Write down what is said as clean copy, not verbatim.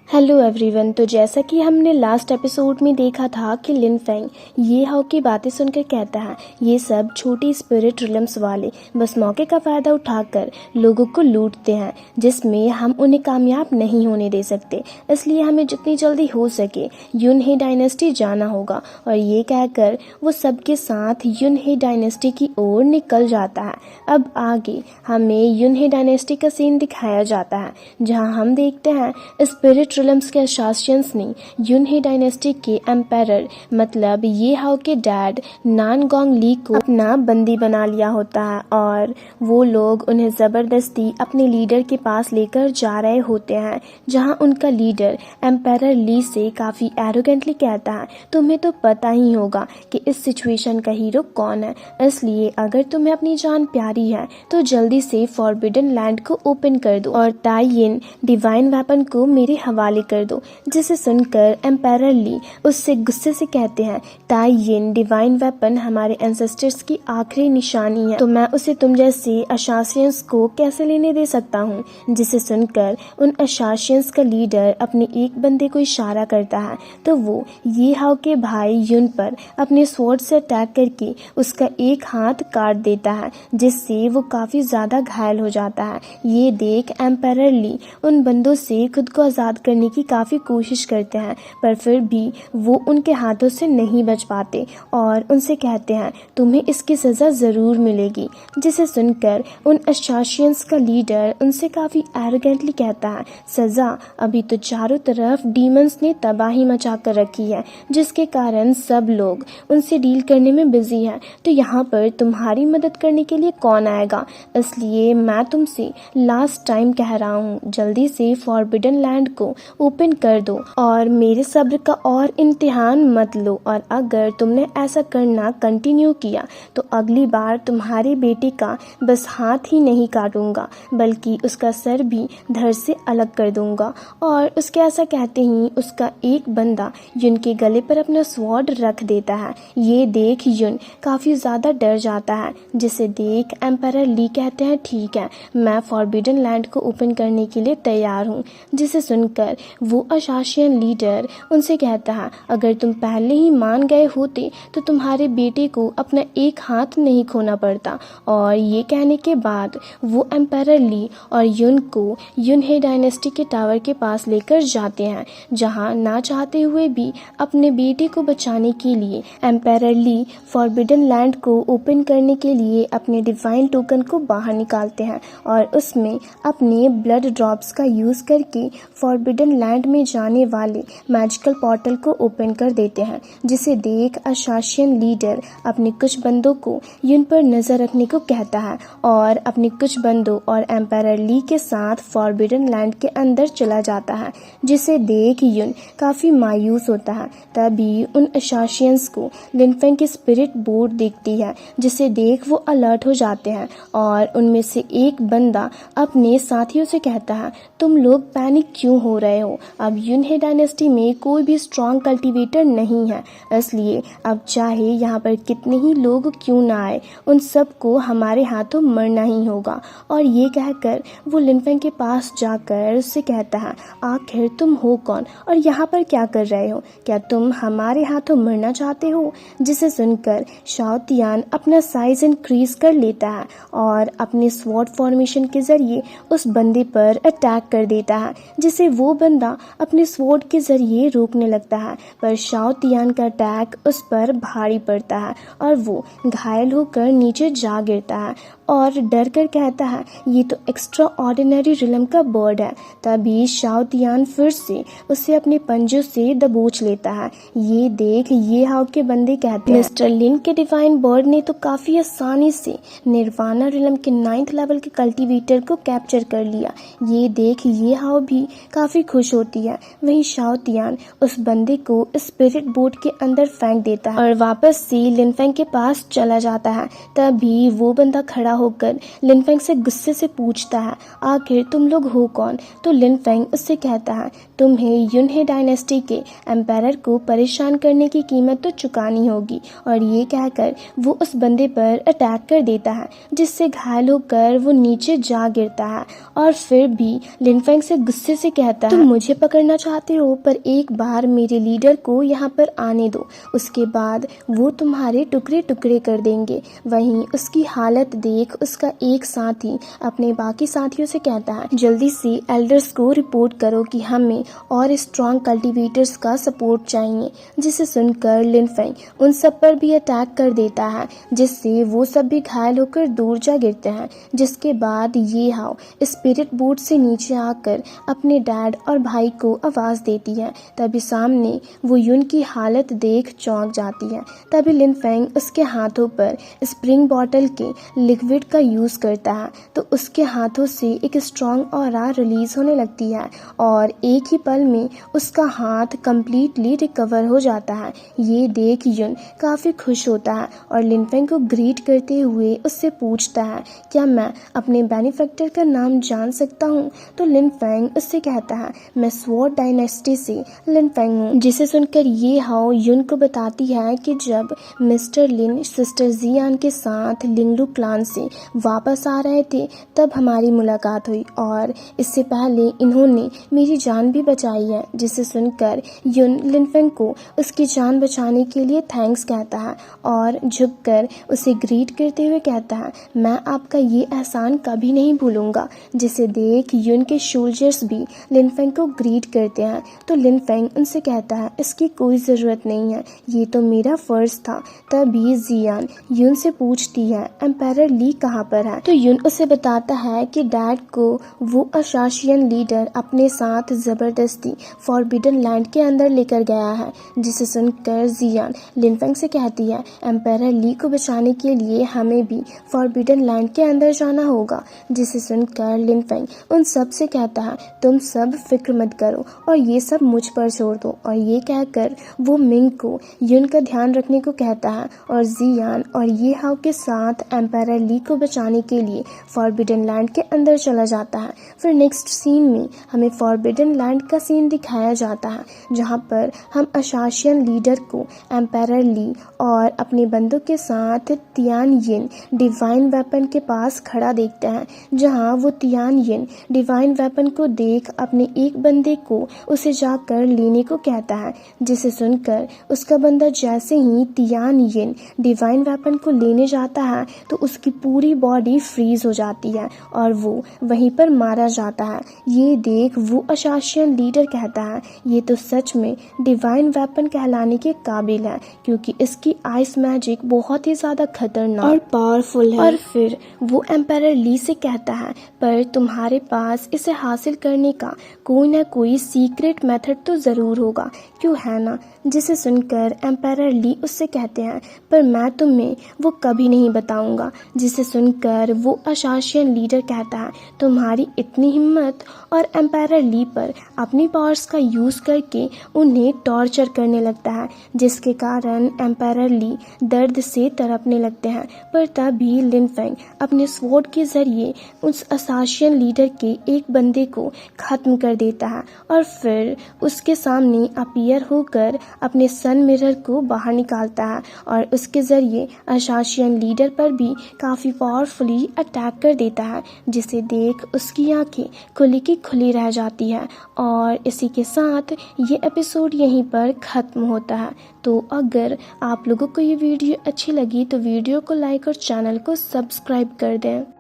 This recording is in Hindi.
Hello everyone. तो जैसा कि हमने लास्ट एपिसोड में देखा था कि लिन फेंग ये हाउ की बातें सुनकर कहता है ये सब छोटी स्पिरिट रिलम्स वाले बस मौके का फ़ायदा उठाकर लोगों को लूटते हैं, जिसमें हम उन्हें कामयाब नहीं होने दे सकते। इसलिए हमें जितनी जल्दी हो सके युनहे डायनेस्टी जाना होगा। और ये कहकर वो सबके साथ युनहे डायनेस्टी की ओर निकल जाता है। अब आगे हमें युनहे डायनेस्टी का सीन दिखाया जाता है, जहाँ हम देखते हैं स्पिरिट रिलम्स के अशासियंस ने युनहे डायनेस्टी के एम्पायर मतलब ये हाउ के डैड नानगोंग ली को अपना बंदी बना लिया होता है और वो लोग उन्हें ज़बरदस्ती अपने लीडर के पास लेकर जा रहे होते हैं, जहां उनका लीडर एम्पायर ली से काफ़ी एरोगेंटली कहता है तुम्हें तो पता ही होगा कि इस सिचुएशन का हीरो कौन है, इसलिए अगर तुम्हें अपनी जान प्यारी है तो जल्दी से फॉरबिडन लैंड को ओपन कर दो और ताइयिन डिवाइन वेपन को मेरे हवाले कर दो। जिसे सुनकर एम्पायर ली उससे गुस्से से कहते हैं ताइयिन डिवाइन वेपन हमारे एंसेस्टर्स की आखिरी निशानी है, तो मैं उसे तुम जैसे अशासियंस को कैसे लेने दे सकता हूँ। जिसे सुनकर उन अशासियंस का लीडर अपने एक बंदे को इशारा करता है, तो वो ये हाउ के भाई युन पर अपने स्वॉर्ड से अटैक करके उसका एक हाथ काट देता है, जिससे वो काफ़ी ज़्यादा घायल हो जाता है। ये देख एम्पायर ली उन बंदों से खुद को आज़ाद करने की काफ़ी कोशिश करते हैं, पर फिर भी वो उनके हाथों से नहीं बच पाते और उनसे कहते हैं तुम्हें इसकी सज़ा ज़रूर मिलेगी। जिसे सुनकर उन अशासियंस का लीडर उनसे काफ़ी एरोगेंटली कहता है सज़ा अभी तो चारों तरफ डीमंस ने तबाही मचा कर रखी है, जिसके कारण सब लोग उनसे डील करने में बिजी हैं, तो यहाँ पर तुम्हारी मदद करने के लिए कौन आएगा। इसलिए मैं तुमसे लास्ट टाइम कह रहा हूँ जल्दी से फॉरबिडन लैंड को ओपन कर दो और मेरे सब्र का और इम्तिहान मत लो, और अगर तुमने ऐसा करना कंटिन्यू किया तो अगली बार तुम्हारे बेटे का बस हाथ ही नहीं काटूंगा बल्कि उसका सर भी धड़ से अलग कर दूंगा। और उसके ऐसा कहते ही उसका एक बंदा युन के गले पर अपना स्वॉर्ड रख देता है। ये देख युन काफ़ी ज़्यादा डर जाता है। जिसे देख एम्पायर ली कहते हैं ठीक है मैं फॉरबिडन लैंड को ओपन करने के लिए तैयार हूँ। जिसे सुनकर वो अशासियन लीडर उनसे कहता है अगर तुम पहले ही मान गए होते तो तुम्हारे बेटे को अपना एक हाथ नहीं खोना पड़ता। और ये कहने के बाद वो एम्पायर ली और युन को युनहे डायनेस्टी के टावर के पास लेकर जाते हैं, जहां ना चाहते हुए भी अपने बेटे को बचाने के लिए एम्पायर ली फॉरबिडन लैंड को ओपन करने के लिए अपने डिवाइन टोकन को बाहर निकालते हैं और उसमें अपने ब्लड ड्रॉप्स का यूज़ करके फॉरबिडन लैंड में जाने वाले मैजिकल पोर्टल को ओपन कर देते हैं। जिसे देख अशासियन लीडर अपने कुछ बंदों को युन पर नज़र रखने को कहता है और अपने कुछ बंदों और एम्पायर ली के साथ फॉरबिडन लैंड के अंदर चला जाता है। जिसे देख युन काफ़ी मायूस होता है। तभी उन अशासियंस को लिन फेंग की स्पिरिट बोर्ड दिखती है, जिसे देख वो अलर्ट हो जाते हैं और उनमें से एक बंदा अपने साथियों से कहता है तुम लोग पैनिक क्यों हो रहे हो, अब युनहे डायनेस्टी में कोई भी स्ट्रॉन्ग कल्टीवेटर नहीं है, इसलिए अब चाहे यहाँ पर कितने ही लोग क्यों ना आए उन सबको हमारे हाथों मरना ही होगा। और ये कहकर वो लिन फेंग के पास जाकर उससे कहता है आखिर तुम हो कौन और यहाँ पर क्या कर रहे हो, क्या तुम हमारे हाथों मरना चाहते हो। जिसे सुनकर शाओ तियान अपना साइज इंक्रीज कर लेता है और अपने स्वॉर्ड फॉर्मेशन के जरिए उस बंदे पर अटैक कर देता है, जिसे वो बंदा अपने स्वॉर्ड के जरिए रोकने लगता है, पर शाओ तियान का अटैक उस पर भारी पड़ता है और वो घायल होकर नीचे जा गिरता है और डर कर कहता है ये तो एक्स्ट्रा ऑर्डिनरी रिलम का बर्ड है। तभी शाओ तियान फिर से उसे अपने पंजों से दबोच लेता है। ये देख ये हाउ के बंदे कहते हैं मिस्टर लिन के डिवाइन बर्ड ने तो काफ़ी आसानी से निर्वाणा रिलम के 9th लेवल के कल्टीवेटर को कैप्चर कर लिया। ये देख ये हाउ भी काफ़ी खुश होती है। वहीं शाओ तियान उस बंदे को स्पिरिट बोर्ड के अंदर फेंक देता है और वापस से लिन फेंग के पास चला जाता है। तभी वो बंदा खड़ा होकर लिन फेंग से गुस्से से पूछता है आखिर तुम लोग हो कौन। तो लिन फेंग उससे कहता है तुम्हें युनहे डायनेस्टी के एम्पायर को परेशान करने की कीमत तो चुकानी होगी। और ये कहकर वो उस बंदे पर अटैक कर देता है, जिससे घायल होकर वो नीचे जा गिरता है और फिर भी लिन फेंग से गुस्से से कहता है तुम मुझे पकड़ना चाहते हो, पर एक बार मेरे लीडर को यहाँ पर आने दो, उसके बाद वो तुम्हारे टुकड़े टुकड़े कर देंगे। वहीं उसकी हालत देख उसका एक साथी अपने बाकी साथियों से कहता है, जल्दी से एल्डर्स को रिपोर्ट करो कि हमें और स्ट्रॉन्ग कल्टीवेटर्स का सपोर्ट चाहिए। जिसे सुनकर लिन फेंग उन सब पर भी अटैक कर देता है, जिससे वो सब भी घायल होकर दूर जा गिरते हैं। जिसके बाद ये हाओ स्पिरिट बोट से नीचे आकर अपने डैड और भाई को आवाज देती है। तभी सामने वो युन की हालत देख चौंक जाती है। तभी लिन फेंग उसके हाथों पर स्प्रिंग बॉटल के लिक्विड का यूज करता है, तो उसके हाथों से एक स्ट्रॉन्ग ऑरा रिलीज होने लगती है और एक ही पल में उसका हाथ कंप्लीटली रिकवर हो जाता है। ये देख युन काफी खुश होता है और लिन फेंग को ग्रीट करते हुए उससे पूछता है, क्या मैं अपने बेनिफैक्टर का नाम जान सकता हूँ? तो लिन फेंग उससे कहता है, मैं स्वॉर्ड डायनेस्टी से लिन फेंग हूँ। जिसे सुनकर ये हाओ युन को बताती है कि जब मिस्टर लिन सिस्टर जियान के साथ लिंगलू क्लान से वापस आ रहे थे तब हमारी मुलाकात हुई और इससे पहले इन्होंने मेरी जान भी बचाई है। जिसे सुनकर युन लिन फेंग को उसकी जान बचाने के लिए थैंक्स कहता है और झुककर उसे ग्रीट करते हुए कहता है, मैं आपका ये एहसान कभी नहीं भूलूंगा। जिसे देख युन के सोल्जर्स भी लिन फेंग को ग्रीट करते हैं, तो लिन फेंग उनसे कहता है, इसकी कोई ज़रूरत नहीं है, ये तो मेरा फ़र्ज़ था। तभी जियान युन से पूछती है, एम्पायर ली कहाँ पर है? तो युन उसे बताता है कि डैड को वो अशासियन लीडर अपने साथ ज़बरदस्ती फॉरबिडन लैंड के अंदर लेकर गया है। जिसे सुनकर जियान लिन फेंग से कहती है, एम्पायर ली को बचाने के लिए हमें भी फॉरबिडन लैंड के अंदर जाना होगा। जिसे सुनकर लिन फेंग उन सब से कहता है, तुम सब फिक्र मत करो और ये सब मुझ पर छोड़ दो। और ये कहकर वो मिंग को युन का ध्यान रखने को कहता है और जियान और ये हाओ के साथ एम्पायर ली को बचाने के लिए फॉरबिडन लैंड के अंदर चला जाता है। फिर नेक्स्ट सीन में हमें फॉरबिडन लैंड का सीन दिखाया जाता है, जहाँ पर हम अशासियन लीडर को एम्पायर ली और अपने बंदों के साथ तियान यिन डिवाइन वेपन के पास खड़ा देखते हैं, जहाँ वो तियान यिन डिवाइन वेपन को देख अपने एक बंदे को उसे जाकर लेने को कहता है। जिसे सुनकर उसका बंदा जैसे ही तियान यिन डिवाइन वेपन को लेने जाता है तो उसकी पूरी बॉडी फ्रीज हो जाती है और वो वहीं पर मारा जाता है। ये देख वो अशासियन लीडर कहता है, ये तो सच में डिवाइन वेपन कहलाने के काबिल है, क्योंकि इसकी आइस मैजिक बहुत ही ज़्यादा खतरनाक और पावरफुल है। और फिर वो एम्पायर ली से कहता है, पर तुम्हारे पास इसे हासिल करने का कोई ना कोई सीक्रेट मेथड तो ज़रूर होगा, क्यों है ना? जिसे सुनकर एम्पायर ली उससे कहते हैं, पर मैं तुम्हें वो कभी नहीं बताऊंगा। जिसे सुनकर वो अशासियन लीडर कहता है, तुम्हारी इतनी हिम्मत? और एम्पायर ली पर अपनी पावर्स का यूज़ करके उन्हें टॉर्चर करने लगता है, जिसके कारण एम्पायर ली दर्द से तड़पने लगते हैं। पर तभी लिन फेंग अपने स्वॉर्ड के जरिए उस अशासियन लीडर के एक बंदे को ख़त्म कर देता है और फिर उसके सामने अपीयर होकर अपने सन मिरर को बाहर निकालता है और उसके ज़रिए अशासियन लीडर पर भी काफ़ी पावरफुली अटैक कर देता है। जिसे देख उसकी आंखें खुली की खुली रह जाती है और इसी के साथ ये एपिसोड यहीं पर ख़त्म होता है। तो अगर आप लोगों को ये वीडियो अच्छी लगी तो वीडियो को लाइक और चैनल को सब्सक्राइब कर दें।